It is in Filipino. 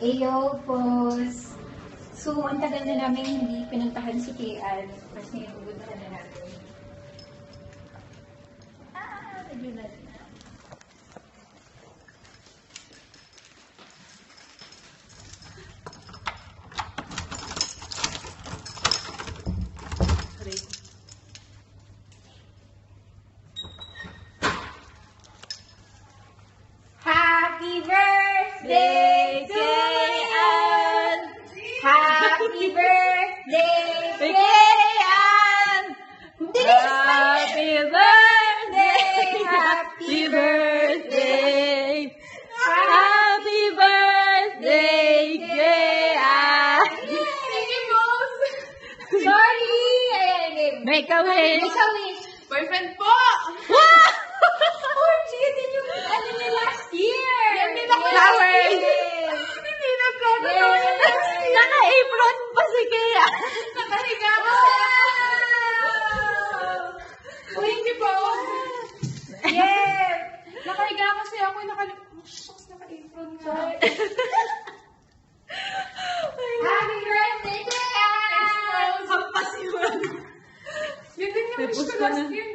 Ayo, pos. So, ang tagal na namin hindi pinuntahan si Kian. Kasi pupuntahan na natin. Medyo na. Happy birthday to Kian! Happy birthday, Kian! Happy birthday! Happy birthday! Happy birthday, Kian! Sorry! Ayan, Make a wish! Make a wish! Boyfriend po! Oh, yun yung ano niya last year! Hindi na flowers. Hindi na ko. Naka-apron pa si Kian! Nakahiga ko. Thank you po. Yeah! Nakahiga kasi ako. Shucks, naka-apron nga. Happy birthday, Kian! Hampas yun. Yun din yung wish ko last year.